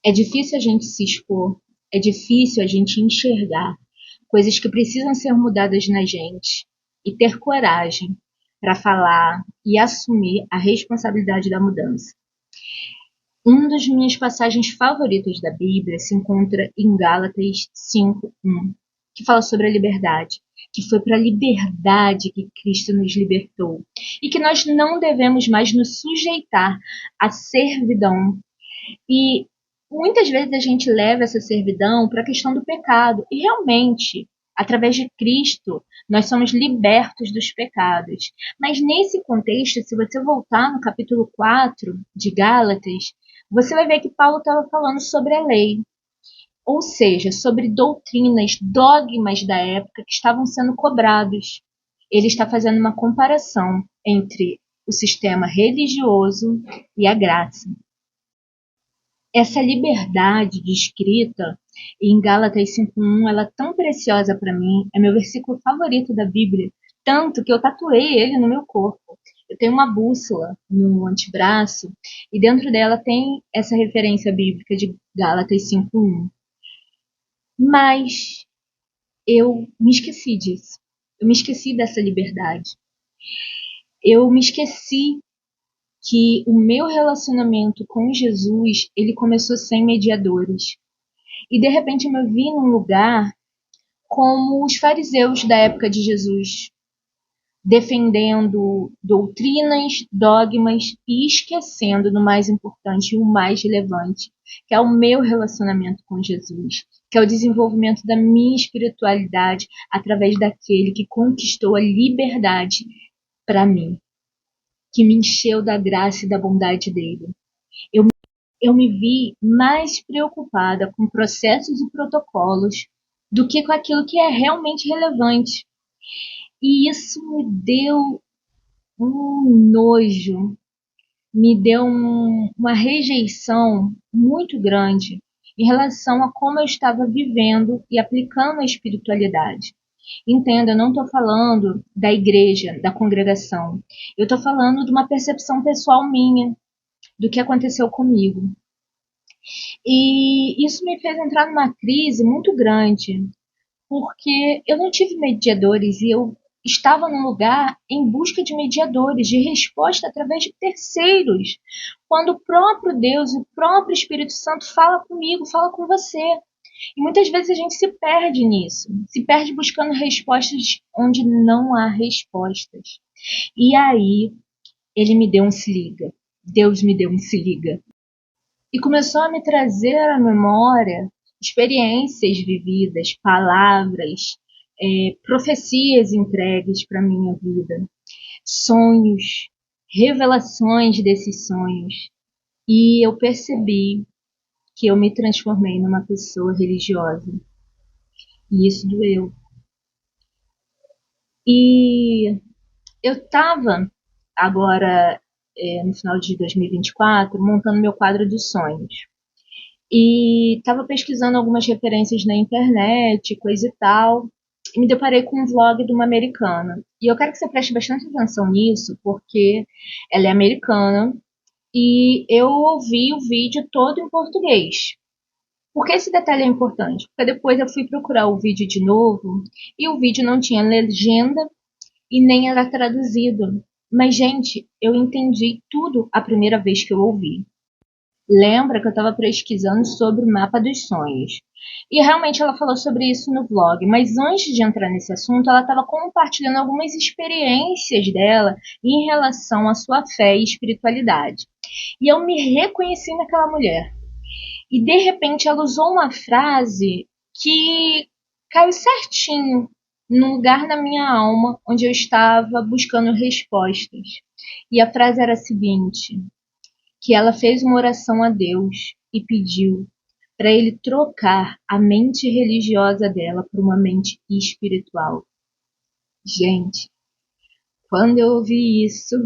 É difícil a gente se expor, é difícil a gente enxergar coisas que precisam ser mudadas na gente e ter coragem para falar e assumir a responsabilidade da mudança. Uma das minhas passagens favoritas da Bíblia se encontra em Gálatas 5:1, que fala sobre a liberdade, que foi para a liberdade que Cristo nos libertou e que nós não devemos mais nos sujeitar à servidão. E muitas vezes a gente leva essa servidão para a questão do pecado e realmente, através de Cristo, nós somos libertos dos pecados. Mas nesse contexto, se você voltar no capítulo 4 de Gálatas, você vai ver que Paulo estava falando sobre a lei, ou seja, sobre doutrinas, dogmas da época que estavam sendo cobrados. Ele está fazendo uma comparação entre o sistema religioso e a graça. Essa liberdade de escrita em Gálatas 5:1, ela é tão preciosa para mim, é meu versículo favorito da Bíblia, tanto que eu tatuei ele no meu corpo. Eu tenho uma bússola no antebraço e dentro dela tem essa referência bíblica de Gálatas 5:1. Mas eu me esqueci disso. Eu me esqueci dessa liberdade. Eu me esqueci que o meu relacionamento com Jesus, ele começou sem mediadores. E de repente eu me vi num lugar como os fariseus da época de Jesus, defendendo doutrinas, dogmas e esquecendo do mais importante e o mais relevante, que é o meu relacionamento com Jesus, que é o desenvolvimento da minha espiritualidade através daquele que conquistou a liberdade para mim, que me encheu da graça e da bondade dele. Eu me vi mais preocupada com processos e protocolos do que com aquilo que é realmente relevante. E isso me deu um nojo, me deu uma rejeição muito grande em relação a como eu estava vivendo e aplicando a espiritualidade. Entenda, eu não estou falando da igreja, da congregação. Eu estou falando de uma percepção pessoal minha, do que aconteceu comigo. E isso me fez entrar numa crise muito grande, porque eu não tive mediadores e eu estava num lugar em busca de mediadores, de resposta através de terceiros, quando o próprio Deus, o próprio Espírito Santo fala comigo, fala com você. E muitas vezes a gente se perde nisso, se perde buscando respostas onde não há respostas. E aí, ele me deu um se liga, Deus me deu um se liga. E começou a me trazer à memória experiências vividas, palavras, profecias entregues para a minha vida, sonhos, revelações desses sonhos. E eu percebi que eu me transformei numa pessoa religiosa. E isso doeu. E eu estava agora, no final de 2024, montando meu quadro de sonhos. E estava pesquisando algumas referências na internet, coisa e tal, e me deparei com um vlog de uma americana. E eu quero que você preste bastante atenção nisso, porque ela é americana e eu ouvi o vídeo todo em português. Por que esse detalhe é importante? Porque depois eu fui procurar o vídeo de novo e o vídeo não tinha legenda e nem era traduzido. Mas, gente, eu entendi tudo a primeira vez que eu ouvi. Lembra que eu estava pesquisando sobre o mapa dos sonhos. E realmente ela falou sobre isso no vlog, mas antes de entrar nesse assunto, ela estava compartilhando algumas experiências dela em relação à sua fé e espiritualidade. E eu me reconheci naquela mulher. E de repente ela usou uma frase que caiu certinho no lugar na minha alma onde eu estava buscando respostas. E a frase era a seguinte: que ela fez uma oração a Deus e pediu para ele trocar a mente religiosa dela por uma mente espiritual. Gente, quando eu ouvi isso,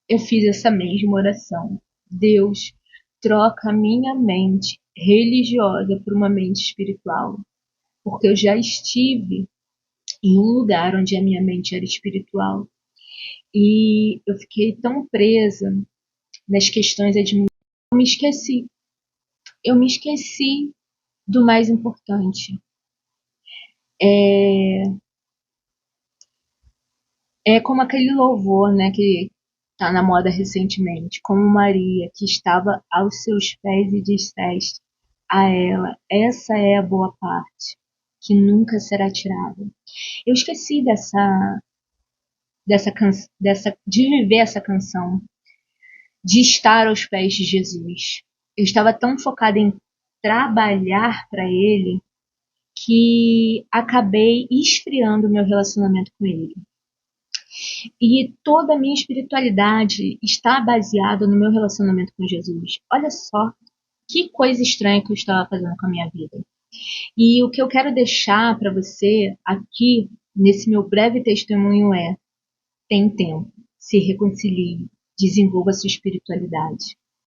eu fiz essa mesma oração. Deus, troca a minha mente religiosa por uma mente espiritual. Porque eu já estive em um lugar onde a minha mente era espiritual. E eu fiquei tão presa nas questões administrativas, eu me esqueci. eu me esqueci do mais importante. É, é como aquele louvor, né, que está na moda recentemente, como Maria, que estava aos seus pés e disseste a ela, essa é a boa parte, que nunca será tirada. Eu esqueci de viver essa canção, de estar aos pés de Jesus. Eu estava tão focada em trabalhar para Ele que acabei esfriando o meu relacionamento com Ele. E toda a minha espiritualidade está baseada no meu relacionamento com Jesus. Olha só que coisa estranha que eu estava fazendo com a minha vida. E o que eu quero deixar para você aqui, nesse meu breve testemunho, é: tem tempo, se reconcilie, desenvolva sua espiritualidade.